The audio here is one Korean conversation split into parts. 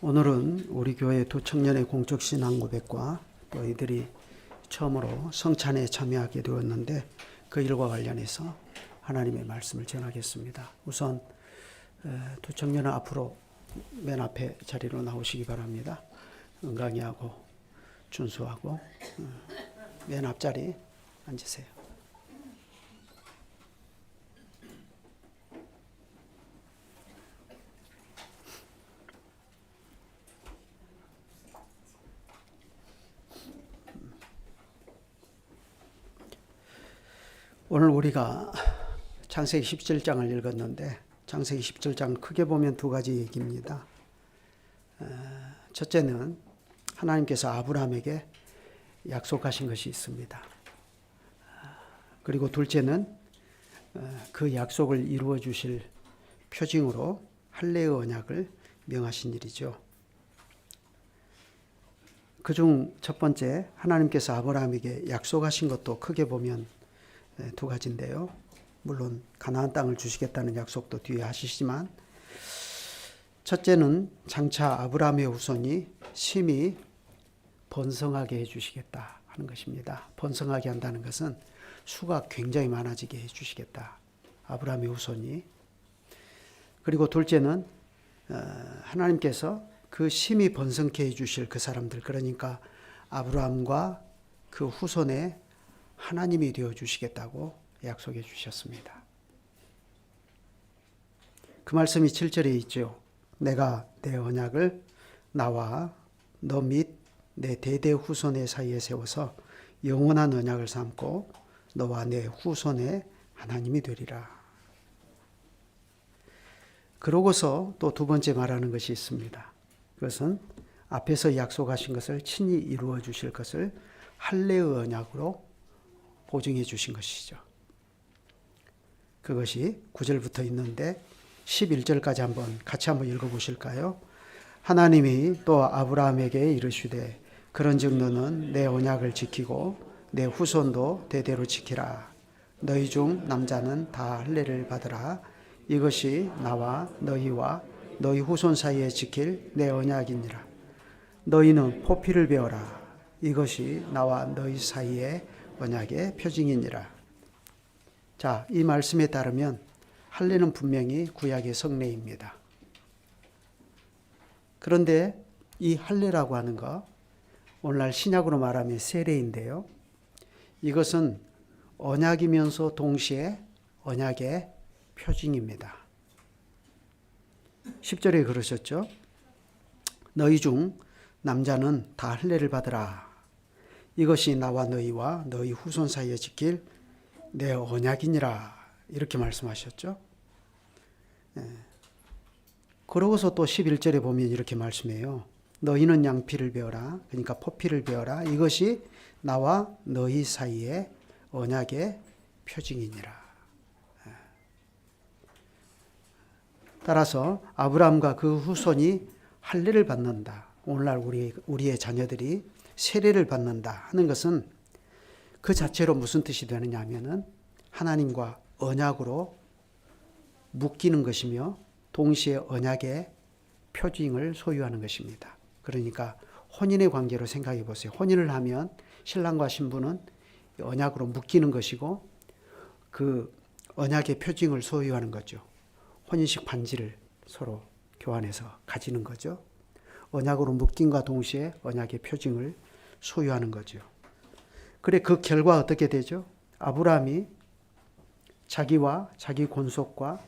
오늘은 우리 교회 두 청년의 공적 신앙 고백과 또 이들이 처음으로 성찬에 참여하게 되었는데 그 일과 관련해서 하나님의 말씀을 전하겠습니다. 우선 두 청년은 앞으로 맨 앞에 자리로 나오시기 바랍니다. 은강이하고 준수하고 맨 앞자리 앉으세요. 오늘 우리가 창세기 17장을 읽었는데 창세기 17장 크게 보면 두 가지 얘기입니다. 첫째는 하나님께서 아브라함에게 약속하신 것이 있습니다. 그리고 둘째는 그 약속을 이루어 주실 표징으로 할례의 언약을 명하신 일이죠. 그중 첫 번째 하나님께서 아브라함에게 약속하신 것도 크게 보면 두 가지인데요. 물론 가나안 땅을 주시겠다는 약속도 뒤에 하시지만 첫째는 장차 아브라함의 후손이 심히 번성하게 해주시겠다 하는 것입니다. 번성하게 한다는 것은 수가 굉장히 많아지게 해주시겠다. 아브라함의 후손이. 그리고 둘째는 하나님께서 그 심히 번성케 해주실 그 사람들, 그러니까 아브라함과 그 후손의 하나님이 되어주시겠다고 약속해 주셨습니다. 그 말씀이 7절에 있죠. 내가 내 언약을 나와 너 및 내 대대 후손의 사이에 세워서 영원한 언약을 삼고 너와 내 후손의 하나님이 되리라. 그러고서 또 두 번째 말하는 것이 있습니다. 그것은 앞에서 약속하신 것을 친히 이루어 주실 것을 할례의 언약으로 보증해 주신 것이죠. 그것이 9절부터 있는데 11절까지 같이 한번 읽어보실까요? 하나님이 또 아브라함에게 이르시되 그런즉 너는 내 언약을 지키고 내 후손도 대대로 지키라. 너희 중 남자는 다 할례를 받으라. 이것이 나와 너희와 너희 후손 사이에 지킬 내 언약이니라. 너희는 포피를 베어라. 이것이 나와 너희 사이에 언약의 표징이니라. 자, 이 말씀에 따르면 할례는 분명히 구약의 성례입니다. 그런데 이 할례라고 하는 거, 오늘날 신약으로 말하면 세례인데요. 이것은 언약이면서 동시에 언약의 표징입니다. 10절에 그러셨죠. 너희 중 남자는 다 할례를 받으라. 이것이 나와 너희와 너희 후손 사이에 지킬 내 언약이니라. 이렇게 말씀하셨죠. 그러고서 또 11절에 보면 이렇게 말씀해요. 너희는 양피를 베어라. 그러니까 포피를 베어라. 이것이 나와 너희 사이에 언약의 표징이니라. 따라서 아브라함과 그 후손이 할례를 받는다. 오늘날 우리의 자녀들이 세례를 받는다 하는 것은 그 자체로 무슨 뜻이 되느냐 하면은 하나님과 언약으로 묶이는 것이며 동시에 언약의 표징을 소유하는 것입니다. 그러니까 혼인의 관계로 생각해 보세요. 혼인을 하면 신랑과 신부는 언약으로 묶이는 것이고 그 언약의 표징을 소유하는 거죠. 혼인식 반지를 서로 교환해서 가지는 거죠. 언약으로 묶임과 동시에 언약의 표징을 소유하는 거죠. 그래 그 결과 어떻게 되죠? 아브라함이 자기와 자기 권속과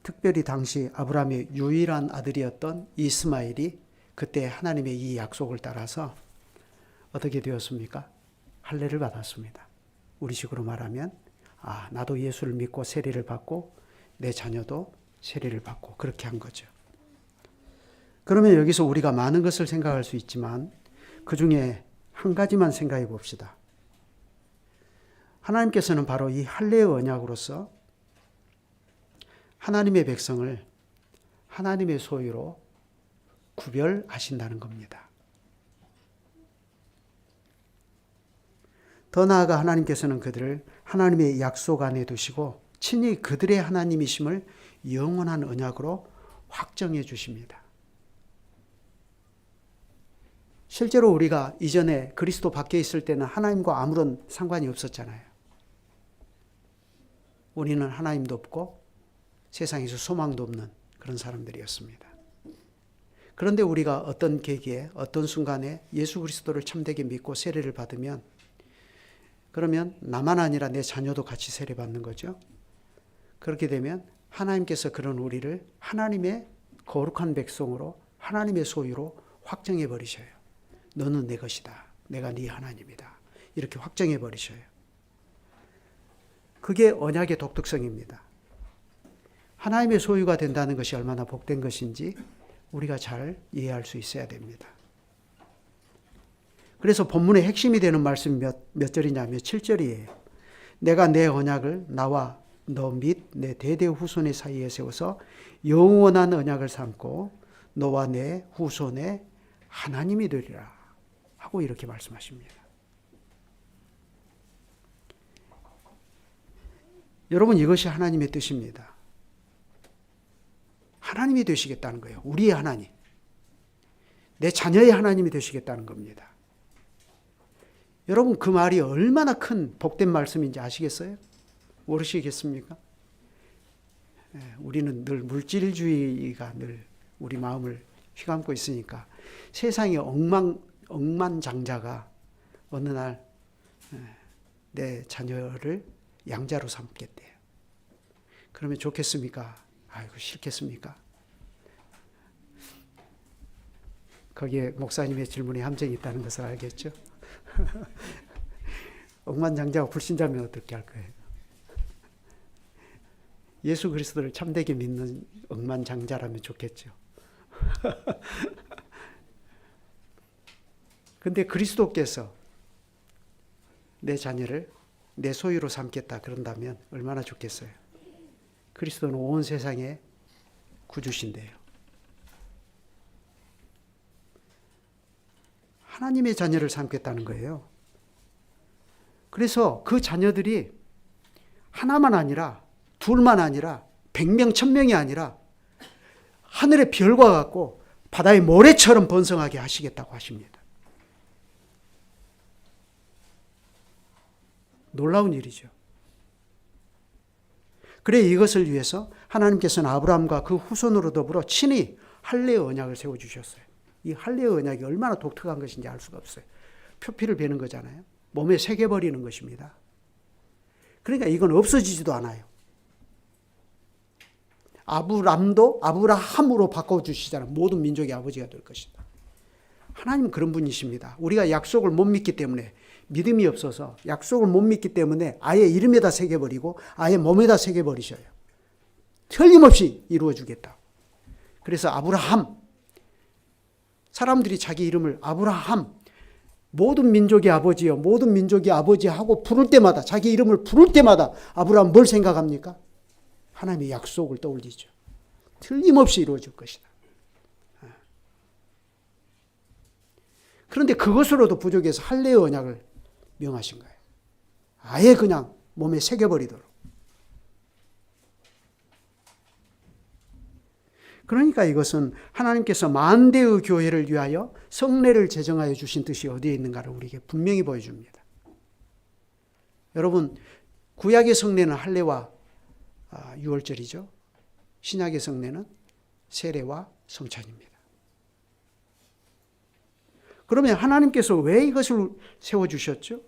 특별히 당시 아브라함의 유일한 아들이었던 이스마엘이 그때 하나님의 이 약속을 따라서 어떻게 되었습니까? 할례를 받았습니다. 우리식으로 말하면 나도 예수를 믿고 세례를 받고 내 자녀도 세례를 받고 그렇게 한 거죠. 그러면 여기서 우리가 많은 것을 생각할 수 있지만 그 중에 한 가지만 생각해 봅시다. 하나님께서는 바로 이 할례의 언약으로서 하나님의 백성을 하나님의 소유로 구별하신다는 겁니다. 더 나아가 하나님께서는 그들을 하나님의 약속 안에 두시고 친히 그들의 하나님이심을 영원한 언약으로 확정해 주십니다. 실제로 우리가 이전에 그리스도 밖에 있을 때는 하나님과 아무런 상관이 없었잖아요. 우리는 하나님도 없고 세상에서 소망도 없는 그런 사람들이었습니다. 그런데 우리가 어떤 계기에 어떤 순간에 예수 그리스도를 참되게 믿고 세례를 받으면, 그러면 나만 아니라 내 자녀도 같이 세례받는 거죠. 그렇게 되면 하나님께서 그런 우리를 하나님의 거룩한 백성으로, 하나님의 소유로 확정해 버리셔요. 너는 내 것이다. 내가 네 하나님이다. 이렇게 확정해 버리셔요. 그게 언약의 독특성입니다. 하나님의 소유가 된다는 것이 얼마나 복된 것인지 우리가 잘 이해할 수 있어야 됩니다. 그래서 본문의 핵심이 되는 말씀이 몇 절이냐면 7절이에요. 내가 내 언약을 나와 너 및 내 대대 후손의 사이에 세워서 영원한 언약을 삼고 너와 내 후손의 하나님이 되리라 하고 이렇게 말씀하십니다. 여러분, 이것이 하나님의 뜻입니다. 하나님이 되시겠다는 거예요. 우리의 하나님. 내 자녀의 하나님이 되시겠다는 겁니다. 여러분, 그 말이 얼마나 큰 복된 말씀인지 아시겠어요? 모르시겠습니까? 우리는 늘 물질주의가 늘 우리 마음을 휘감고 있으니까 세상의 억만장자가 어느 날 내 자녀를 양자로 삼겠대요. 그러면 좋겠습니까? 아이고, 싫겠습니까? 거기에 목사님의 질문에 함정이 있다는 것을 알겠죠? 억만장자가 불신자면 어떻게 할 거예요? 예수 그리스도를 참되게 믿는 억만장자라면 좋겠죠. 근데 그리스도께서 내 자녀를 내 소유로 삼겠다 그런다면 얼마나 좋겠어요. 그리스도는 온 세상의 구주신데요. 하나님의 자녀를 삼겠다는 거예요. 그래서 그 자녀들이 하나만 아니라 둘만 아니라 100명, 1000명이 아니라 하늘의 별과 같고 바다의 모래처럼 번성하게 하시겠다고 하십니다. 놀라운 일이죠. 그래 이것을 위해서 하나님께서는 아브라함과 그 후손으로 더불어 친히 할례의 언약을 세워주셨어요. 이 할례의 언약이 얼마나 독특한 것인지 알 수가 없어요. 표피를 베는 거잖아요. 몸에 새겨버리는 것입니다. 그러니까 이건 없어지지도 않아요. 아브람도 아브라함으로 바꿔주시잖아요. 모든 민족의 아버지가 될 것이다. 하나님은 그런 분이십니다. 우리가 약속을 못 믿기 때문에, 믿음이 없어서 약속을 못 믿기 때문에 아예 이름에다 새겨버리고 아예 몸에다 새겨버리셔요. 틀림없이 이루어주겠다. 그래서 아브라함, 사람들이 자기 이름을 아브라함, 모든 민족의 아버지요, 모든 민족의 아버지 하고 부를 때마다, 자기 이름을 부를 때마다 아브라함 뭘 생각합니까? 하나님의 약속을 떠올리죠. 틀림없이 이루어질 것이다. 그런데 그것으로도 부족해서 할례의 언약을 명하신 거예요. 아예 그냥 몸에 새겨버리도록. 그러니까 이것은 하나님께서 만대의 교회를 위하여 성례를 제정하여 주신 뜻이 어디에 있는가를 우리에게 분명히 보여줍니다. 여러분, 구약의 성례는 할례와 유월절이죠. 신약의 성례는 세례와 성찬입니다. 그러면 하나님께서 왜 이것을 세워주셨죠?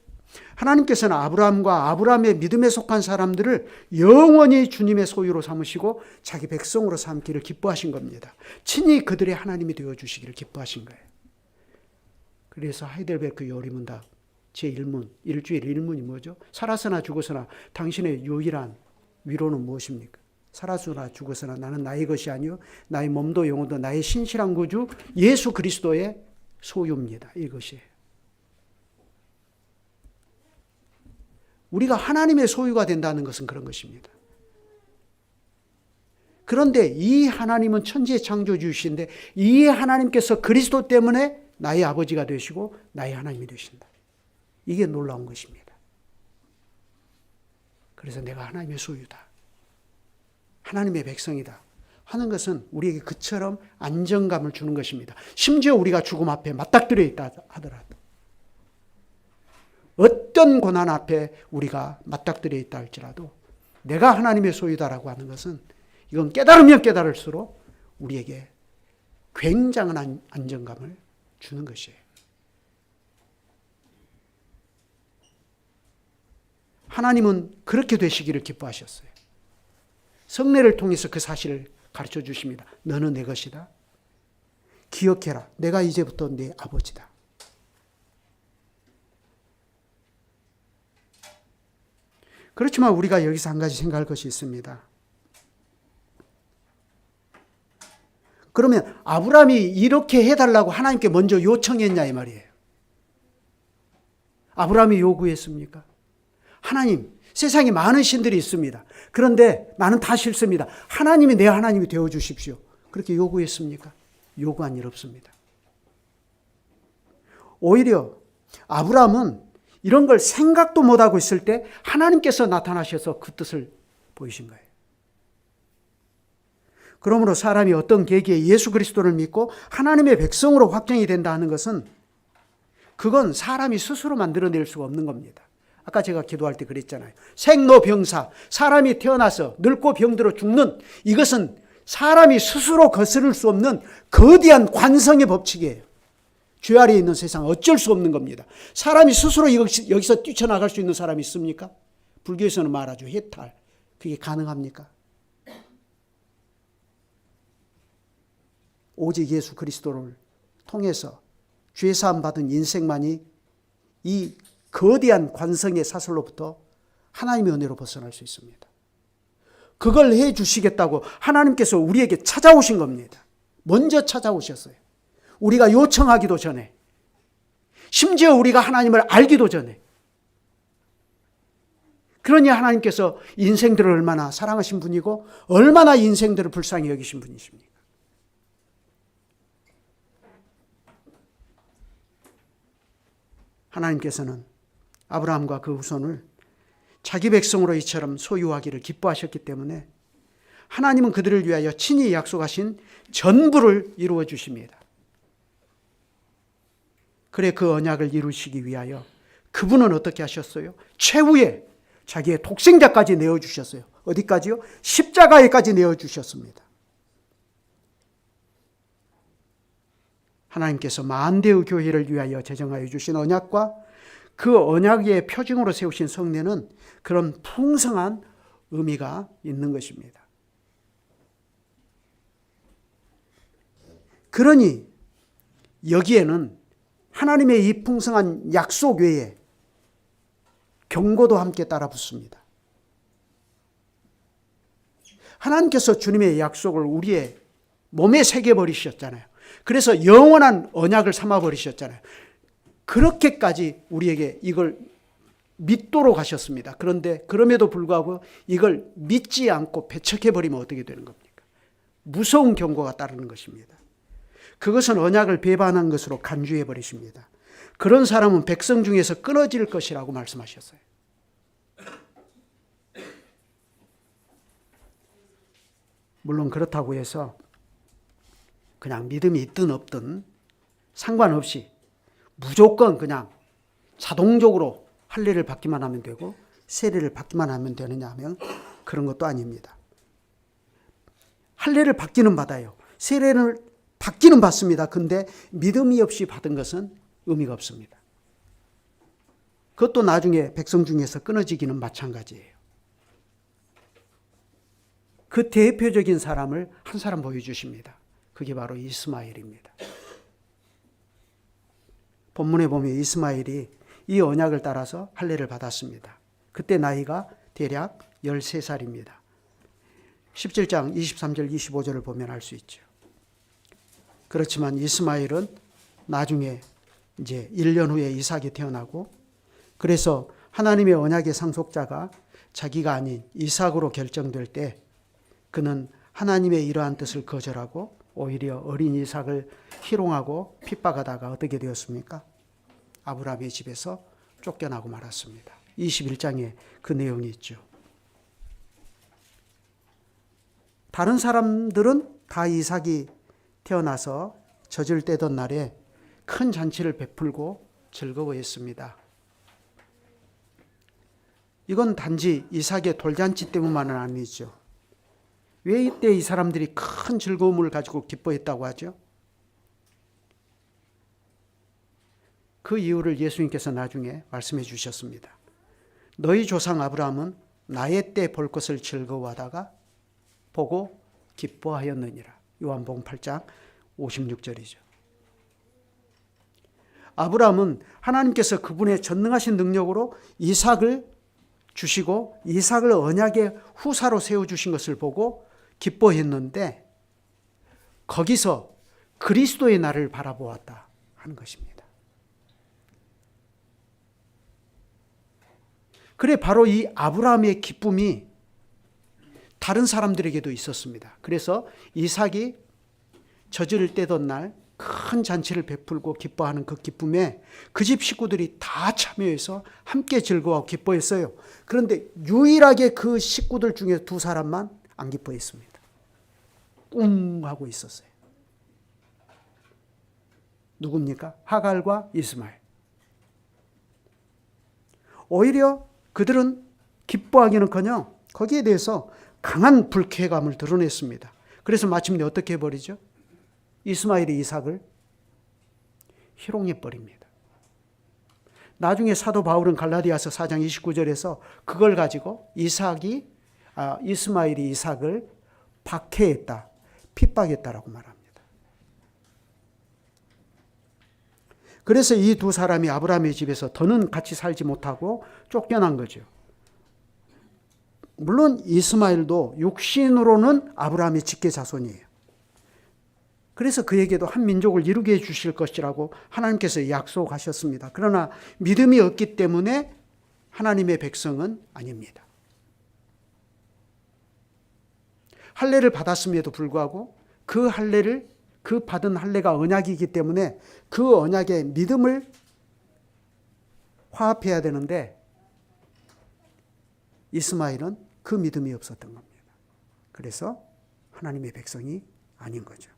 하나님께서는 아브라함과 아브라함의 믿음에 속한 사람들을 영원히 주님의 소유로 삼으시고 자기 백성으로 삼기를 기뻐하신 겁니다. 친히 그들의 하나님이 되어주시기를 기뻐하신 거예요. 그래서 하이델베르크 요리문답 제1문, 일주일 1문이 뭐죠? 살아서나 죽어서나 당신의 유일한 위로는 무엇입니까? 살아서나 죽어서나 나는 나의 것이 아니요 나의 몸도 영혼도 나의 신실한 구주 예수 그리스도의 소유입니다. 이것이에요. 우리가 하나님의 소유가 된다는 것은 그런 것입니다. 그런데 이 하나님은 천지의 창조주이신데 이 하나님께서 그리스도 때문에 나의 아버지가 되시고 나의 하나님이 되신다. 이게 놀라운 것입니다. 그래서 내가 하나님의 소유다. 하나님의 백성이다. 하는 것은 우리에게 그처럼 안정감을 주는 것입니다. 심지어 우리가 죽음 앞에 맞닥뜨려 있다 하더라도, 어떤 고난 앞에 우리가 맞닥뜨려 있다 할지라도 내가 하나님의 소유다라고 하는 것은, 이건 깨달으면 깨달을수록 우리에게 굉장한 안정감을 주는 것이에요. 하나님은 그렇게 되시기를 기뻐하셨어요. 성례를 통해서 그 사실을 가르쳐 주십니다. 너는 내 것이다. 기억해라. 내가 이제부터 네 아버지다. 그렇지만 우리가 여기서 한 가지 생각할 것이 있습니다. 그러면 아브라함이 이렇게 해달라고 하나님께 먼저 요청했냐 이 말이에요. 아브라함이 요구했습니까? 하나님, 세상에 많은 신들이 있습니다. 그런데 나는 다 싫습니다. 하나님이 내 하나님이 되어주십시오. 그렇게 요구했습니까? 요구한 일 없습니다. 오히려 아브라함은 이런 걸 생각도 못하고 있을 때 하나님께서 나타나셔서 그 뜻을 보이신 거예요. 그러므로 사람이 어떤 계기에 예수 그리스도를 믿고 하나님의 백성으로 확정이 된다 하는 것은, 그건 사람이 스스로 만들어낼 수가 없는 겁니다. 아까 제가 기도할 때 그랬잖아요. 생로병사, 사람이 태어나서 늙고 병들어 죽는, 이것은 사람이 스스로 거스를 수 없는 거대한 관성의 법칙이에요. 죄 아래에 있는 세상 어쩔 수 없는 겁니다. 사람이 스스로 여기서 뛰쳐나갈 수 있는 사람이 있습니까? 불교에서는 말하죠. 해탈. 그게 가능합니까? 오직 예수 그리스도를 통해서 죄사함 받은 인생만이 이 거대한 관성의 사슬로부터 하나님의 은혜로 벗어날 수 있습니다. 그걸 해 주시겠다고 하나님께서 우리에게 찾아오신 겁니다. 먼저 찾아오셨어요. 우리가 요청하기도 전에, 심지어 우리가 하나님을 알기도 전에. 그러니 하나님께서 인생들을 얼마나 사랑하신 분이고 얼마나 인생들을 불쌍히 여기신 분이십니까? 하나님께서는 아브라함과 그 후손을 자기 백성으로 이처럼 소유하기를 기뻐하셨기 때문에 하나님은 그들을 위하여 친히 약속하신 전부를 이루어 주십니다. 그래 그 언약을 이루시기 위하여 그분은 어떻게 하셨어요? 최후에 자기의 독생자까지 내어주셨어요. 어디까지요? 십자가에까지 내어주셨습니다. 하나님께서 만대의 교회를 위하여 제정하여 주신 언약과 그 언약의 표징으로 세우신 성례는 그런 풍성한 의미가 있는 것입니다. 그러니 여기에는 하나님의 이 풍성한 약속 외에 경고도 함께 따라 붙습니다. 하나님께서 주님의 약속을 우리의 몸에 새겨버리셨잖아요. 그래서 영원한 언약을 삼아버리셨잖아요. 그렇게까지 우리에게 이걸 믿도록 하셨습니다. 그런데 그럼에도 불구하고 이걸 믿지 않고 배척해버리면 어떻게 되는 겁니까? 무서운 경고가 따르는 것입니다. 그것은 언약을 배반한 것으로 간주해버리십니다. 그런 사람은 백성 중에서 끊어질 것이라고 말씀하셨어요. 물론 그렇다고 해서 그냥 믿음이 있든 없든 상관없이 무조건 그냥 자동적으로 할례를 받기만 하면 되고 세례를 받기만 하면 되느냐 하면 그런 것도 아닙니다. 할례를 받기는 받아요. 세례를 받기는 받습니다. 근데 믿음이 없이 받은 것은 의미가 없습니다. 그것도 나중에 백성 중에서 끊어지기는 마찬가지예요. 그 대표적인 사람을 한 사람 보여주십니다. 그게 바로 이스마엘입니다. 본문에 보면 이스마엘이 이 언약을 따라서 할례를 받았습니다. 그때 나이가 대략 13살입니다. 17장 23절 25절을 보면 알 수 있죠. 그렇지만 이스마엘은 나중에 이제 1년 후에 이삭이 태어나고, 그래서 하나님의 언약의 상속자가 자기가 아닌 이삭으로 결정될 때 그는 하나님의 이러한 뜻을 거절하고 오히려 어린 이삭을 희롱하고 핍박하다가 어떻게 되었습니까? 아브라함의 집에서 쫓겨나고 말았습니다. 21장에 그 내용이 있죠. 다른 사람들은 다 이삭이 태어나서 젖을 떼던 날에 큰 잔치를 베풀고 즐거워했습니다. 이건 단지 이삭의 돌잔치 때문만은 아니죠. 왜 이때 이 사람들이 큰 즐거움을 가지고 기뻐했다고 하죠? 그 이유를 예수님께서 나중에 말씀해 주셨습니다. 너희 조상 아브라함은 나의 때 볼 것을 즐거워하다가 보고 기뻐하였느니라. 요한복음 8장 56절이죠. 아브라함은 하나님께서 그분의 전능하신 능력으로 이삭을 주시고 이삭을 언약의 후사로 세워주신 것을 보고 기뻐했는데 거기서 그리스도의 날을 바라보았다 하는 것입니다. 그래 바로 이 아브라함의 기쁨이 다른 사람들에게도 있었습니다. 그래서 이삭이 젖을 떼던 날 큰 잔치를 베풀고 기뻐하는 그 기쁨에 그 집 식구들이 다 참여해서 함께 즐거워하고 기뻐했어요. 그런데 유일하게 그 식구들 중에 두 사람만 안 기뻐했습니다. 하고 있었어요. 누굽니까? 하갈과 이스마엘. 오히려 그들은 기뻐하기는커녕 거기에 대해서 강한 불쾌감을 드러냈습니다. 그래서 마침내 어떻게 해버리죠? 이스마엘이 이삭을 희롱해 버립니다. 나중에 사도 바울은 갈라디아서 4장 29절에서 그걸 가지고 이스마엘이 이삭을 박해했다, 핍박했다라고 말합니다. 그래서 이 두 사람이 아브라함의 집에서 더는 같이 살지 못하고 쫓겨난 거죠. 물론 이스마엘도 육신으로는 아브라함의 직계 자손이에요. 그래서 그에게도 한 민족을 이루게 해주실 것이라고 하나님께서 약속하셨습니다. 그러나 믿음이 없기 때문에 하나님의 백성은 아닙니다. 할례를 받았음에도 불구하고 그 받은 할례가 언약이기 때문에 그 언약에 믿음을 화합해야 되는데 이스마엘은 그 믿음이 없었던 겁니다. 그래서 하나님의 백성이 아닌 거죠.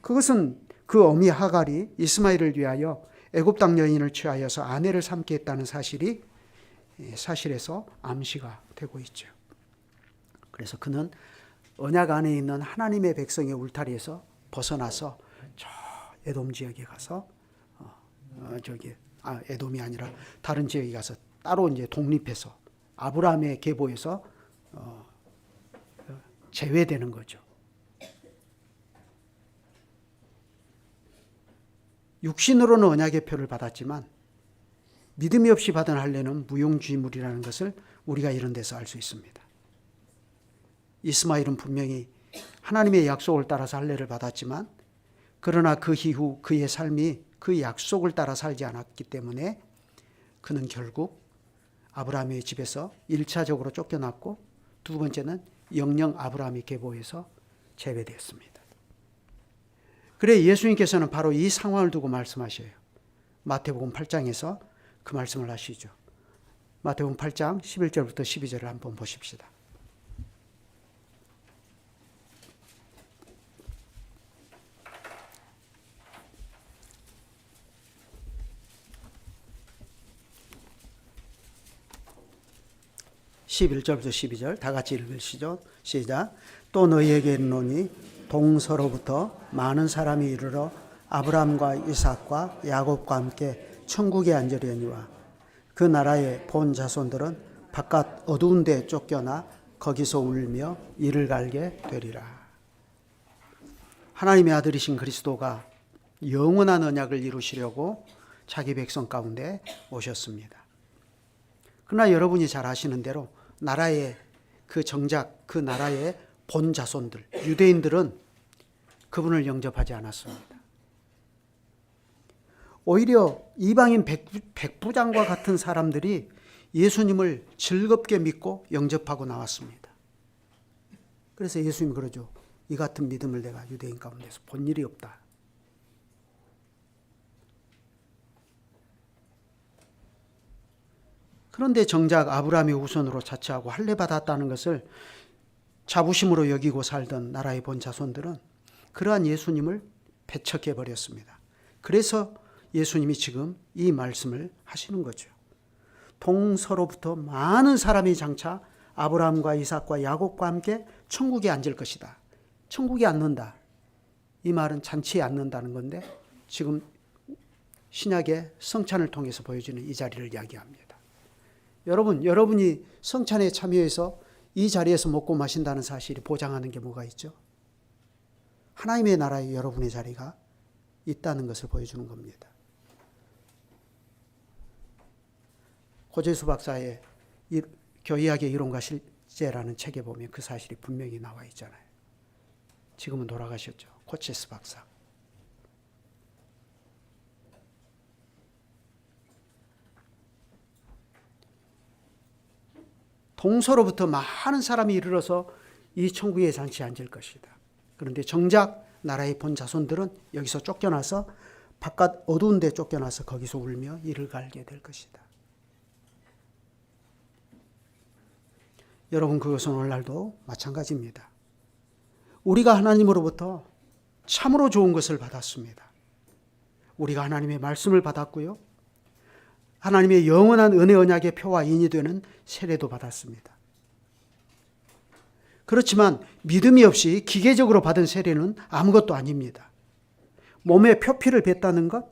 그것은 그 어미 하갈이 이스마엘을 위하여 애굽 땅 여인을 취하여서 아내를 삼게 했다는 사실에서 암시가 되고 있죠. 그래서 그는 언약 안에 있는 하나님의 백성의 울타리에서 벗어나서 저 에돔 지역에 가서 에돔이 아니라 다른 지역에 가서 따로 이제 독립해서 아브라함의 계보에서 제외되는 거죠. 육신으로는 언약의 표를 받았지만 믿음이 없이 받은 할례는 무용지물이라는 것을 우리가 이런 데서 알 수 있습니다. 이스마엘은 분명히 하나님의 약속을 따라서 할례를 받았지만 그러나 그 이후 그의 삶이 그 약속을 따라 살지 않았기 때문에 그는 결국 아브라함의 집에서 1차적으로 쫓겨났고 두 번째는 영영 아브라함의 계보에서 제외되었습니다. 그래 예수님께서는 바로 이 상황을 두고 말씀하셔요. 마태복음 8장에서 그 말씀을 하시죠. 마태복음 8장 11절부터 12절을 한번 보십시다. (11절부터 12절) 다 같이 읽으시죠. 시작. 또 너희에게 이르노니 동서로부터 많은 사람이 이르러 아브라함과 이삭과 야곱과 함께 천국에 앉으려니와 그 나라의 본 자손들은 바깥 어두운 데 쫓겨나 거기서 울며 이를 갈게 되리라. 하나님의 아들이신 그리스도가 영원한 언약을 이루시려고 자기 백성 가운데 오셨습니다. 그러나 여러분이 잘 아시는 대로 나라의 그 나라의 본 자손들, 유대인들은 그분을 영접하지 않았습니다. 오히려 이방인 백부장과 같은 사람들이 예수님을 즐겁게 믿고 영접하고 나왔습니다. 그래서 예수님이 그러죠. 이 같은 믿음을 내가 유대인 가운데서 본 일이 없다. 그런데 정작 아브라함의 후손으로 자처하고 할례 받았다는 것을 자부심으로 여기고 살던 나라의 본 자손들은 그러한 예수님을 배척해 버렸습니다. 그래서 예수님이 지금 이 말씀을 하시는 거죠. 동서로부터 많은 사람이 장차 아브라함과 이삭과 야곱과 함께 천국에 앉을 것이다. 천국에 앉는다. 이 말은 잔치에 앉는다는 건데 지금 신약의 성찬을 통해서 보여주는 이 자리를 이야기합니다. 여러분이 성찬에 참여해서 이 자리에서 먹고 마신다는 사실이 보장하는 게 뭐가 있죠? 하나님의 나라에 여러분의 자리가 있다는 것을 보여주는 겁니다. 고재수 박사의 교회학의 이론과 실제라는 책에 보면 그 사실이 분명히 나와 있잖아요. 지금은 돌아가셨죠. 고재수 박사. 동서로부터 많은 사람이 이르러서 이 천국의 잔치에 앉을 것이다. 그런데 정작 나라의 본 자손들은 여기서 쫓겨나서 바깥 어두운 데 쫓겨나서 거기서 울며 이를 갈게 될 것이다. 여러분, 그것은 오늘날도 마찬가지입니다. 우리가 하나님으로부터 참으로 좋은 것을 받았습니다. 우리가 하나님의 말씀을 받았고요. 하나님의 영원한 은혜 언약의 표와 인이 되는 세례도 받았습니다. 그렇지만 믿음이 없이 기계적으로 받은 세례는 아무것도 아닙니다. 몸에 표피를 뱉다는 것,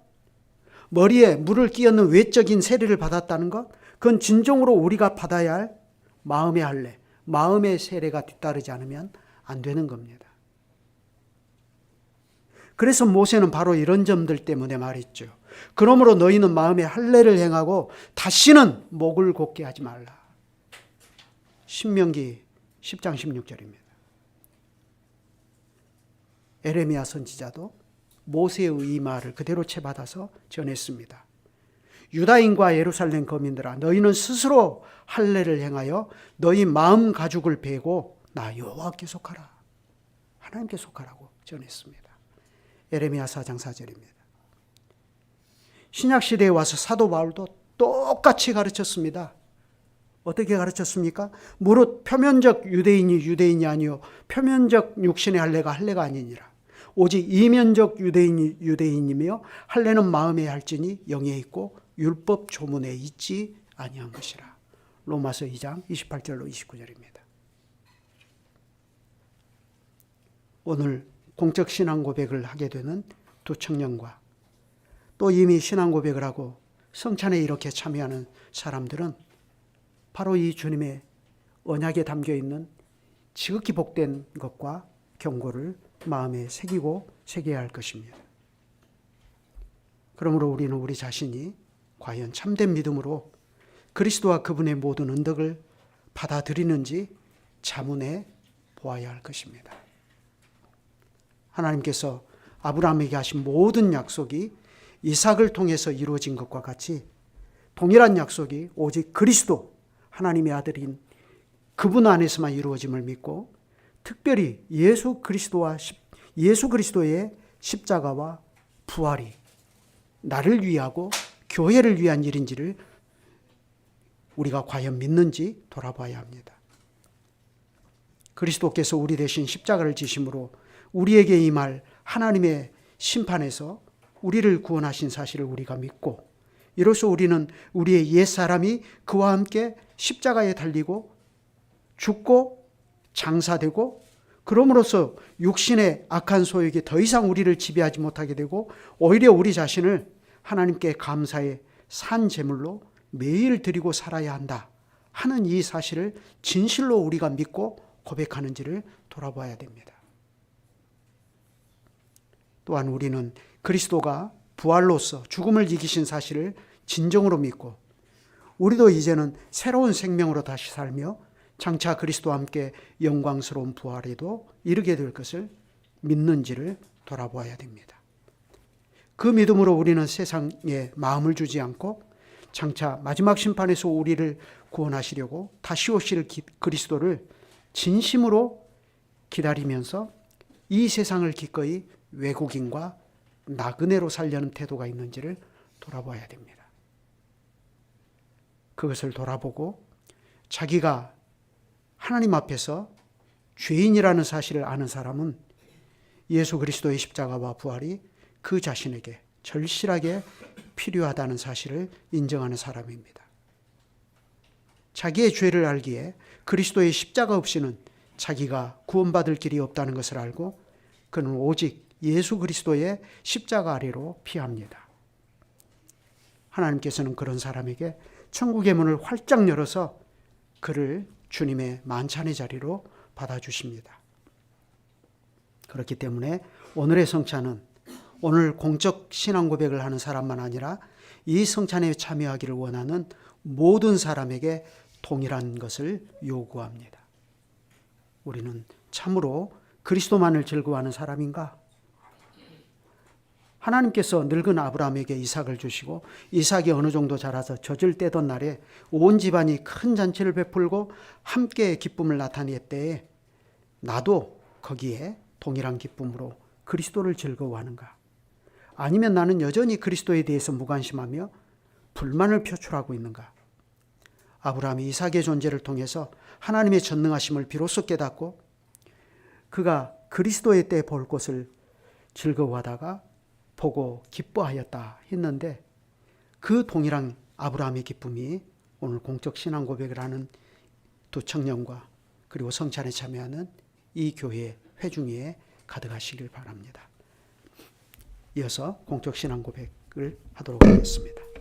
머리에 물을 끼얹는 외적인 세례를 받았다는 것, 그건 진정으로 우리가 받아야 할 마음의 할례, 마음의 세례가 뒤따르지 않으면 안 되는 겁니다. 그래서 모세는 바로 이런 점들 때문에 말했죠. 그러므로 너희는 마음의 할례를 행하고 다시는 목을 곧게 하지 말라. 신명기 10장 16절입니다. 에레미야 선지자도 모세의 이 말을 그대로 채받아서 전했습니다. 유다인과 예루살렘 거민들아, 너희는 스스로 할례를 행하여 너희 마음 가죽을 베고 나 여호와께 속하라. 하나님께 속하라고 전했습니다. 에레미야 4장 4절입니다. 신약시대에 와서 사도 바울도 똑같이 가르쳤습니다. 어떻게 가르쳤습니까? 무릇 표면적 유대인이 아니요 표면적 육신의 할례가 아니니라. 오직 이면적 유대인이며 할례는 마음에 할지니 영에 있고 율법 조문에 있지 아니한 것이라. 로마서 2장 28절로 29절입니다. 오늘 공적 신앙 고백을 하게 되는 두 청년과 또 이미 신앙 고백을 하고 성찬에 이렇게 참여하는 사람들은 바로 이 주님의 언약에 담겨 있는 지극히 복된 것과 경고를 마음에 새겨야 할 것입니다. 그러므로 우리는 우리 자신이 과연 참된 믿음으로 그리스도와 그분의 모든 은덕을 받아들이는지 자문해 보아야 할 것입니다. 하나님께서 아브라함에게 하신 모든 약속이 이삭을 통해서 이루어진 것과 같이 동일한 약속이 오직 그리스도 하나님의 아들인 그분 안에서만 이루어짐을 믿고 특별히 예수 그리스도의 십자가와 부활이 나를 위하고 교회를 위한 일인지를 우리가 과연 믿는지 돌아봐야 합니다. 그리스도께서 우리 대신 십자가를 지심으로 우리에게 임할 하나님의 심판에서 우리를 구원하신 사실을 우리가 믿고 이로써 우리는 우리의 옛사람이 그와 함께 십자가에 달리고 죽고 장사되고 그럼으로써 육신의 악한 소욕이 더 이상 우리를 지배하지 못하게 되고 오히려 우리 자신을 하나님께 감사의 산 제물로 매일 드리고 살아야 한다 하는 이 사실을 진실로 우리가 믿고 고백하는지를 돌아봐야 됩니다. 또한 우리는 그리스도가 부활로서 죽음을 이기신 사실을 진정으로 믿고 우리도 이제는 새로운 생명으로 다시 살며 장차 그리스도와 함께 영광스러운 부활에도 이르게 될 것을 믿는지를 돌아보아야 됩니다. 그 믿음으로 우리는 세상에 마음을 주지 않고 장차 마지막 심판에서 우리를 구원하시려고 다시 오실 그리스도를 진심으로 기다리면서 이 세상을 기꺼이 외국인과 나그네로 살려는 태도가 있는지를 돌아봐야 됩니다. 그것을 돌아보고 자기가 하나님 앞에서 죄인이라는 사실을 아는 사람은 예수 그리스도의 십자가와 부활이 그 자신에게 절실하게 필요하다는 사실을 인정하는 사람입니다. 자기의 죄를 알기에 그리스도의 십자가 없이는 자기가 구원받을 길이 없다는 것을 알고 그는 오직 예수 그리스도의 십자가 아래로 피합니다. 하나님께서는 그런 사람에게 천국의 문을 활짝 열어서 그를 주님의 만찬의 자리로 받아주십니다. 그렇기 때문에 오늘의 성찬은 오늘 공적 신앙 고백을 하는 사람만 아니라 이 성찬에 참여하기를 원하는 모든 사람에게 동일한 것을 요구합니다. 우리는 참으로 그리스도만을 즐거워하는 사람인가? 하나님께서 늙은 아브라함에게 이삭을 주시고 이삭이 어느 정도 자라서 젖을 떼던 날에 온 집안이 큰 잔치를 베풀고 함께 기쁨을 나타낼 때에 나도 거기에 동일한 기쁨으로 그리스도를 즐거워하는가? 아니면 나는 여전히 그리스도에 대해서 무관심하며 불만을 표출하고 있는가? 아브라함이 이삭의 존재를 통해서 하나님의 전능하심을 비로소 깨닫고 그가 그리스도의 때 볼 것을 즐거워하다가 보고 기뻐하였다 했는데 그 동일한 아브라함의 기쁨이 오늘 공적 신앙 고백을 하는 두 청년과 그리고 성찬에 참여하는 이 교회 회중에 가득하시길 바랍니다. 이어서 공적 신앙 고백을 하도록 하겠습니다.